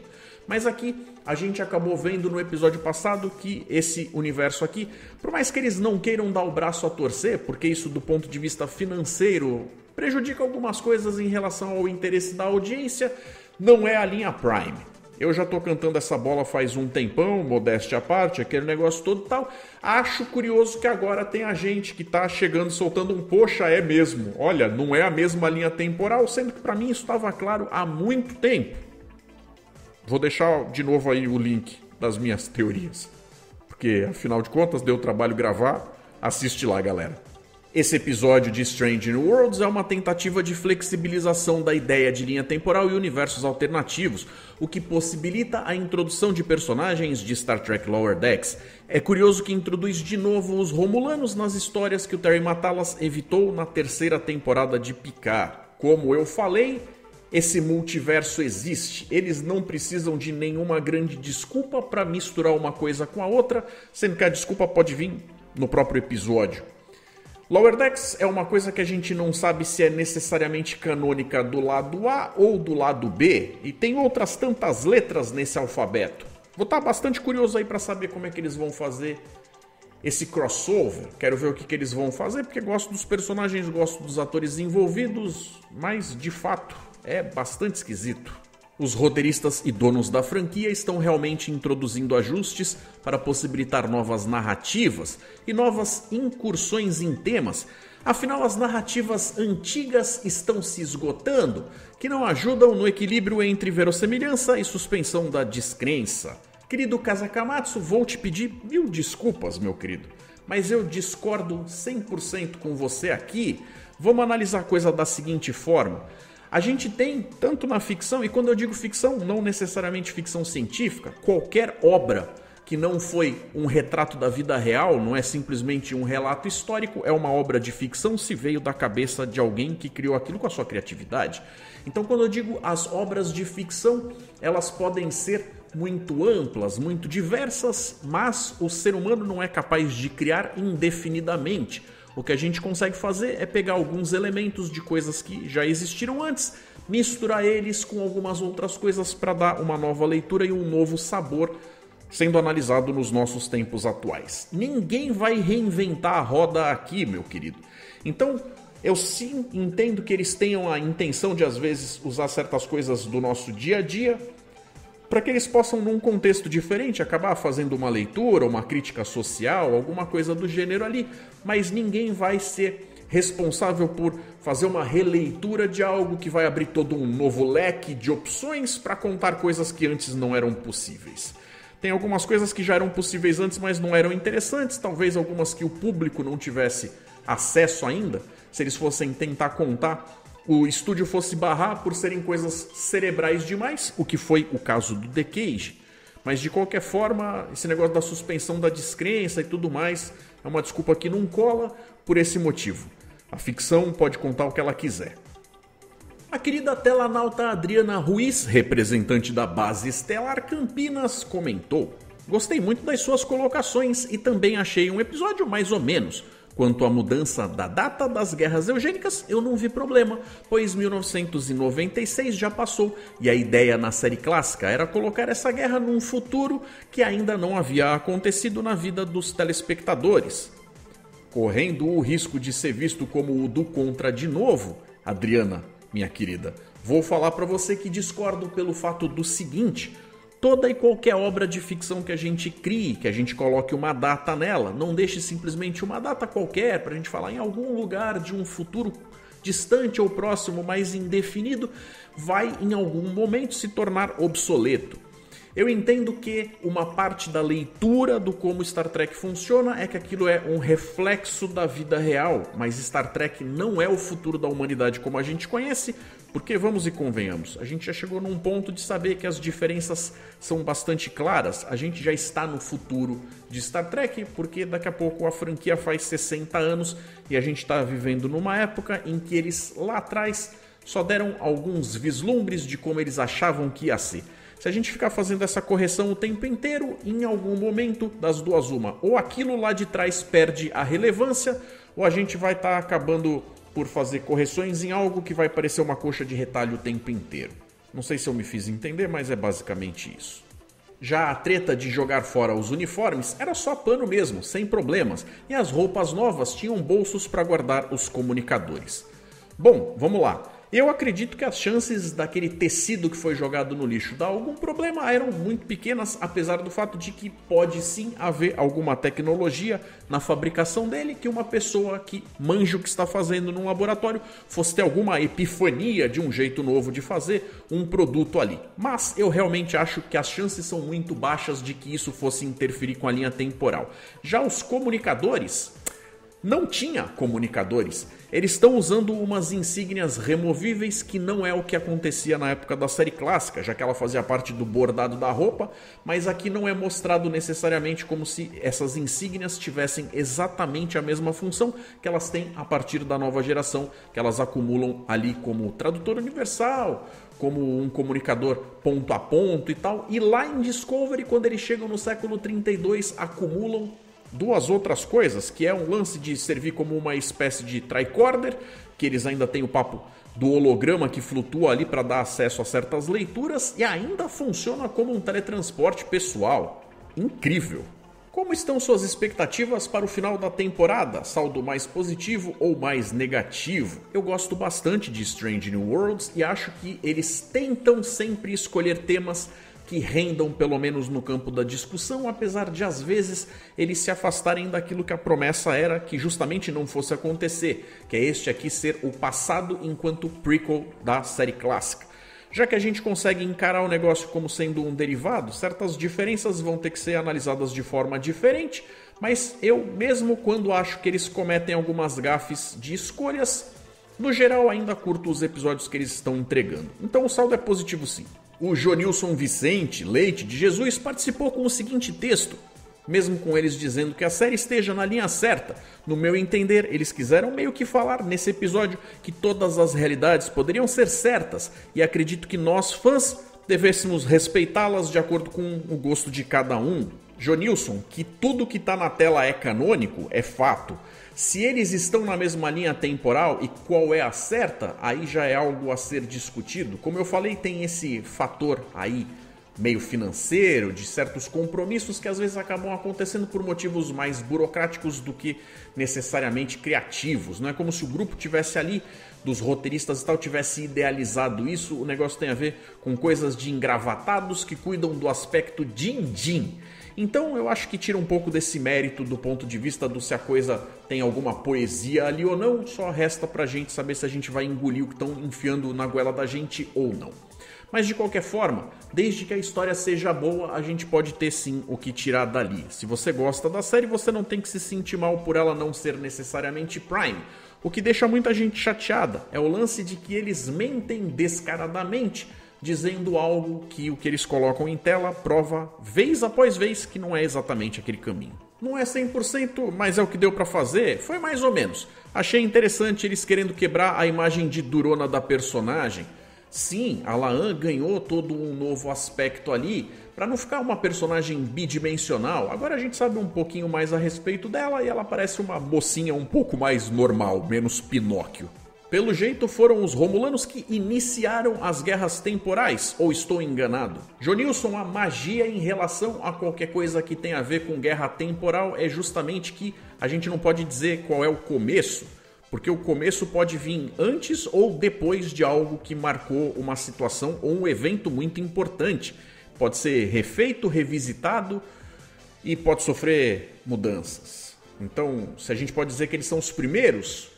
Mas aqui a gente acabou vendo no episódio passado que esse universo aqui, por mais que eles não queiram dar o braço a torcer, porque isso do ponto de vista financeiro prejudica algumas coisas em relação ao interesse da audiência, não é a linha Prime. Eu já tô cantando essa bola faz um tempão, modéstia à parte, aquele negócio todo e tal. Acho curioso que agora tem a gente que tá chegando soltando um poxa, é mesmo. Olha, não é a mesma linha temporal, sendo que pra mim isso estava claro há muito tempo. Vou deixar de novo aí o link das minhas teorias, porque afinal de contas deu trabalho gravar. Assiste lá, galera. Esse episódio de Strange New Worlds é uma tentativa de flexibilização da ideia de linha temporal e universos alternativos, o que possibilita a introdução de personagens de Star Trek Lower Decks. É curioso que introduz de novo os Romulanos nas histórias que o Terry Matalas evitou na terceira temporada de Picard. Como eu falei, esse multiverso existe, eles não precisam de nenhuma grande desculpa para misturar uma coisa com a outra, sendo que a desculpa pode vir no próprio episódio. Lower Decks é uma coisa que a gente não sabe se é necessariamente canônica do lado A ou do lado B, e tem outras tantas letras nesse alfabeto. Vou estar bastante curioso aí para saber como é que eles vão fazer esse crossover. Quero ver o que eles vão fazer, porque gosto dos personagens, gosto dos atores envolvidos, mas de fato é bastante esquisito. Os roteiristas e donos da franquia estão realmente introduzindo ajustes para possibilitar novas narrativas e novas incursões em temas. Afinal, as narrativas antigas estão se esgotando, que não ajudam no equilíbrio entre verossimilhança e suspensão da descrença. Querido Kazakamatsu, vou te pedir 1000 desculpas, meu querido, mas eu discordo 100% com você aqui. Vamos analisar a coisa da seguinte forma. A gente tem, tanto na ficção, e quando eu digo ficção, não necessariamente ficção científica, qualquer obra que não foi um retrato da vida real, não é simplesmente um relato histórico, é uma obra de ficção se veio da cabeça de alguém que criou aquilo com a sua criatividade. Então, quando eu digo as obras de ficção, elas podem ser muito amplas, muito diversas, mas o ser humano não é capaz de criar indefinidamente. O que a gente consegue fazer é pegar alguns elementos de coisas que já existiram antes, misturar eles com algumas outras coisas para dar uma nova leitura e um novo sabor sendo analisado nos nossos tempos atuais. Ninguém vai reinventar a roda aqui, meu querido. Então, eu sim entendo que eles tenham a intenção de, às vezes, usar certas coisas do nosso dia a dia para que eles possam, num contexto diferente, acabar fazendo uma leitura, uma crítica social, alguma coisa do gênero ali. Mas ninguém vai ser responsável por fazer uma releitura de algo que vai abrir todo um novo leque de opções para contar coisas que antes não eram possíveis. Tem algumas coisas que já eram possíveis antes, mas não eram interessantes, talvez algumas que o público não tivesse acesso ainda. Se eles fossem tentar contar, o estúdio fosse barrar por serem coisas cerebrais demais, o que foi o caso do The Cage. Mas de qualquer forma, esse negócio da suspensão da descrença e tudo mais é uma desculpa que não cola por esse motivo. A ficção pode contar o que ela quiser. A querida telanauta Adriana Ruiz, representante da base Estelar Campinas, comentou: "Gostei muito das suas colocações e também achei um episódio mais ou menos. Quanto à mudança da data das guerras eugênicas, eu não vi problema, pois 1996 já passou e a ideia na série clássica era colocar essa guerra num futuro que ainda não havia acontecido na vida dos telespectadores. Correndo o risco de ser visto como o do contra de novo, Adriana, minha querida, vou falar para você que discordo pelo fato do seguinte: toda e qualquer obra de ficção que a gente crie, que a gente coloque uma data nela, não deixe simplesmente uma data qualquer para a gente falar em algum lugar de um futuro distante ou próximo, mas indefinido, vai em algum momento se tornar obsoleto. Eu entendo que uma parte da leitura do como Star Trek funciona é que aquilo é um reflexo da vida real, mas Star Trek não é o futuro da humanidade como a gente conhece, porque vamos e convenhamos, a gente já chegou num ponto de saber que as diferenças são bastante claras, a gente já está no futuro de Star Trek, porque daqui a pouco a franquia faz 60 anos e a gente está vivendo numa época em que eles lá atrás só deram alguns vislumbres de como eles achavam que ia ser. Se a gente ficar fazendo essa correção o tempo inteiro, em algum momento, das duas uma, ou aquilo lá de trás perde a relevância, ou a gente vai estar acabando por fazer correções em algo que vai parecer uma coxa de retalho o tempo inteiro. Não sei se eu me fiz entender, mas é basicamente isso. Já a treta de jogar fora os uniformes era só pano mesmo, sem problemas, e as roupas novas tinham bolsos para guardar os comunicadores. Bom, vamos lá. Eu acredito que as chances daquele tecido que foi jogado no lixo dar algum problema eram muito pequenas, apesar do fato de que pode sim haver alguma tecnologia na fabricação dele que uma pessoa que manja o que está fazendo num laboratório fosse ter alguma epifania de um jeito novo de fazer um produto ali. Mas eu realmente acho que as chances são muito baixas de que isso fosse interferir com a linha temporal. Já os comunicadores... Não tinha comunicadores. Eles estão usando umas insígnias removíveis que não é o que acontecia na época da série clássica, já que ela fazia parte do bordado da roupa, mas aqui não é mostrado necessariamente como se essas insígnias tivessem exatamente a mesma função que elas têm a partir da nova geração, que elas acumulam ali como tradutor universal, como um comunicador ponto a ponto e tal. E lá em Discovery, quando eles chegam no século 32, acumulam duas outras coisas, que é um lance de servir como uma espécie de tricorder, que eles ainda têm o papo do holograma que flutua ali para dar acesso a certas leituras e ainda funciona como um teletransporte pessoal. Incrível! Como estão suas expectativas para o final da temporada? Saldo mais positivo ou mais negativo? Eu gosto bastante de Strange New Worlds e acho que eles tentam sempre escolher temas que rendam pelo menos no campo da discussão, apesar de às vezes eles se afastarem daquilo que a promessa era que justamente não fosse acontecer, que é este aqui ser o passado enquanto prequel da série clássica. Já que a gente consegue encarar o negócio como sendo um derivado, certas diferenças vão ter que ser analisadas de forma diferente, mas eu, mesmo quando acho que eles cometem algumas gafes de escolhas, no geral ainda curto os episódios que eles estão entregando. Então o saldo é positivo sim. O Jonilson Vicente Leite de Jesus participou com o seguinte texto: mesmo com eles dizendo que a série esteja na linha certa, no meu entender, eles quiseram meio que falar nesse episódio que todas as realidades poderiam ser certas, e acredito que nós, fãs, devêssemos respeitá-las de acordo com o gosto de cada um. Jonilson, que tudo que tá na tela é canônico, é fato. Se eles estão na mesma linha temporal e qual é a certa, aí já é algo a ser discutido. Como eu falei, tem esse fator aí meio financeiro, de certos compromissos que às vezes acabam acontecendo por motivos mais burocráticos do que necessariamente criativos. Não é como se o grupo tivesse ali, dos roteiristas e tal, tivesse idealizado isso. O negócio tem a ver com coisas de engravatados que cuidam do aspecto din-din. Então eu acho que tira um pouco desse mérito do ponto de vista do se a coisa tem alguma poesia ali ou não. Só resta pra gente saber se a gente vai engolir o que estão enfiando na goela da gente ou não. Mas de qualquer forma, desde que a história seja boa, a gente pode ter sim o que tirar dali. Se você gosta da série, você não tem que se sentir mal por ela não ser necessariamente Prime. O que deixa muita gente chateada é o lance de que eles mentem descaradamente, dizendo algo que o que eles colocam em tela prova vez após vez que não é exatamente aquele caminho. Não é 100%, mas é o que deu pra fazer, foi mais ou menos. Achei interessante eles querendo quebrar a imagem de durona da personagem. Sim, a Laan ganhou todo um novo aspecto ali, para não ficar uma personagem bidimensional. Agora a gente sabe um pouquinho mais a respeito dela e ela parece uma mocinha um pouco mais normal, menos Pinóquio. Pelo jeito foram os Romulanos que iniciaram as guerras temporais, ou estou enganado? Jonilson, a magia em relação a qualquer coisa que tenha a ver com guerra temporal é justamente que a gente não pode dizer qual é o começo, porque o começo pode vir antes ou depois de algo que marcou uma situação ou um evento muito importante. Pode ser refeito, revisitado e pode sofrer mudanças. Então, se a gente pode dizer que eles são os primeiros,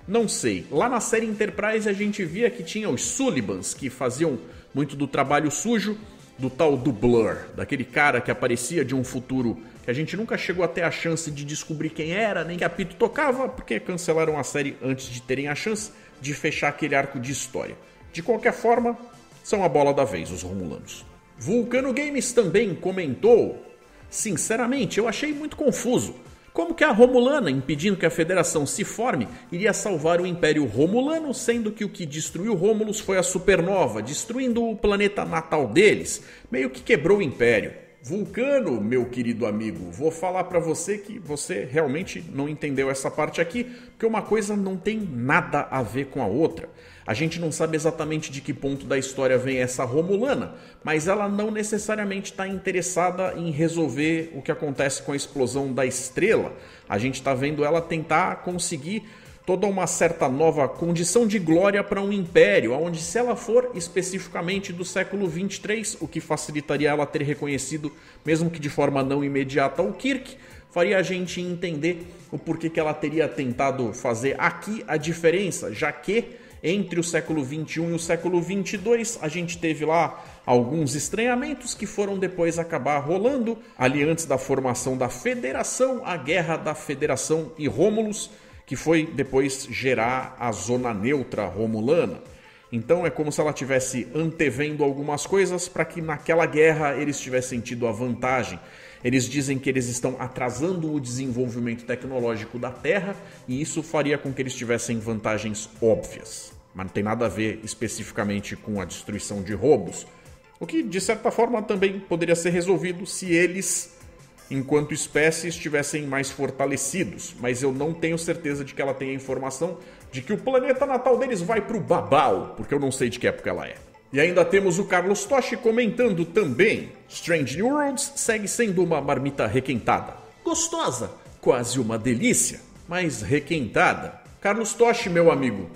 não sei. Lá na série Enterprise a gente via que tinha os Sullivans, que faziam muito do trabalho sujo do tal do Blur, daquele cara que aparecia de um futuro que a gente nunca chegou a ter a chance de descobrir quem era, nem que apito tocava, porque cancelaram a série antes de terem a chance de fechar aquele arco de história. De qualquer forma, são a bola da vez, os Romulanos. Vulcano Games também comentou: sinceramente, eu achei muito confuso. Como que a Romulana, impedindo que a Federação se forme, iria salvar o Império Romulano, sendo que o que destruiu Romulus foi a supernova, destruindo o planeta natal deles? Meio que quebrou o Império. Vulcano, meu querido amigo, vou falar pra você que você realmente não entendeu essa parte aqui, porque uma coisa não tem nada a ver com a outra. A gente não sabe exatamente de que ponto da história vem essa Romulana, mas ela não necessariamente está interessada em resolver o que acontece com a explosão da estrela. A gente está vendo ela tentar conseguir toda uma certa nova condição de glória para um império, onde se ela for especificamente do século 23, o que facilitaria ela ter reconhecido, mesmo que de forma não imediata, o Kirk, faria a gente entender o porquê que ela teria tentado fazer aqui a diferença, já que entre o século 21 e o século 22 a gente teve lá alguns estranhamentos que foram depois acabar rolando, ali antes da formação da Federação, a Guerra da Federação e Romulus, que foi depois gerar a Zona Neutra Romulana. Então é como se ela estivesse antevendo algumas coisas para que naquela guerra eles tivessem tido a vantagem. Eles dizem que eles estão atrasando o desenvolvimento tecnológico da Terra e isso faria com que eles tivessem vantagens óbvias. Mas não tem nada a ver especificamente com a destruição de Robos. O que de certa forma também poderia ser resolvido se eles, enquanto espécie, estivessem mais fortalecidos, mas eu não tenho certeza de que ela tenha informação de que o planeta natal deles vai pro babau, porque eu não sei de que época ela é. E ainda temos o Carlos Toshi comentando também: Strange New Worlds segue sendo uma marmita requentada. Gostosa, quase uma delícia, mas requentada. Carlos Toshi, meu amigo,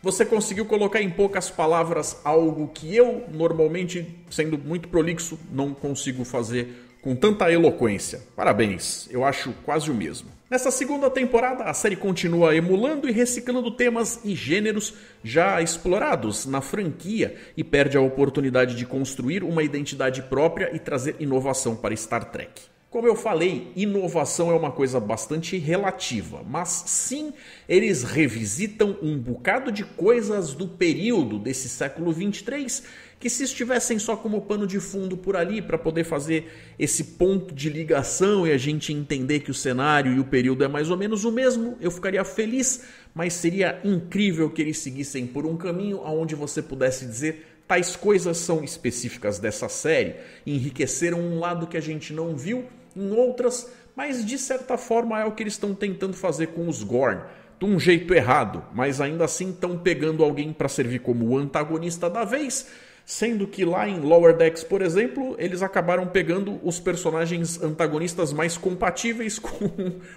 você conseguiu colocar em poucas palavras algo que eu, normalmente, sendo muito prolixo, não consigo fazer com tanta eloquência. Parabéns, eu acho quase o mesmo. Nessa segunda temporada, a série continua emulando e reciclando temas e gêneros já explorados na franquia e perde a oportunidade de construir uma identidade própria e trazer inovação para Star Trek. Como eu falei, inovação é uma coisa bastante relativa, mas sim, eles revisitam um bocado de coisas do período desse século 23 que se estivessem só como pano de fundo por ali para poder fazer esse ponto de ligação e a gente entender que o cenário e o período é mais ou menos o mesmo, eu ficaria feliz, mas seria incrível que eles seguissem por um caminho onde você pudesse dizer tais coisas são específicas dessa série, enriqueceram um lado que a gente não viu em outras, mas de certa forma é o que eles estão tentando fazer com os Gorn. De um jeito errado, mas ainda assim estão pegando alguém para servir como o antagonista da vez, sendo que lá em Lower Decks, por exemplo, eles acabaram pegando os personagens antagonistas mais compatíveis com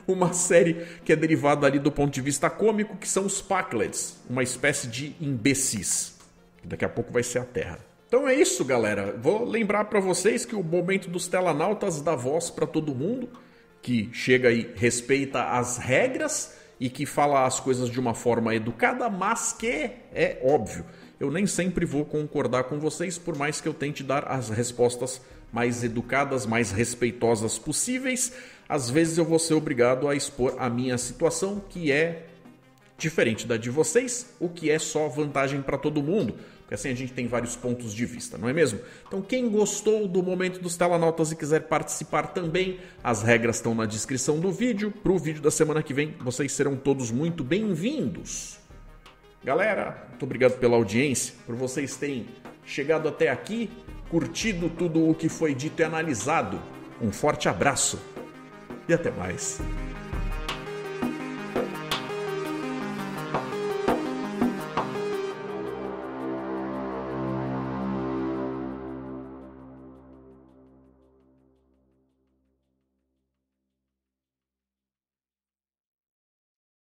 uma série que é derivada ali do ponto de vista cômico, que são os Packlets, uma espécie de imbecis. Daqui a pouco vai ser a Terra. Então é isso, galera. Vou lembrar para vocês que o momento dos telanautas dá voz para todo mundo, que chega e respeita as regras e que fala as coisas de uma forma educada, mas que é óbvio. Eu nem sempre vou concordar com vocês, por mais que eu tente dar as respostas mais educadas, mais respeitosas possíveis. Às vezes eu vou ser obrigado a expor a minha situação, que é diferente da de vocês, o que é só vantagem para todo mundo. Porque assim a gente tem vários pontos de vista, não é mesmo? Então quem gostou do momento dos telanautas e quiser participar também, as regras estão na descrição do vídeo. Para o vídeo da semana que vem, vocês serão todos muito bem-vindos. Galera, muito obrigado pela audiência, por vocês terem chegado até aqui, curtido tudo o que foi dito e analisado. Um forte abraço e até mais.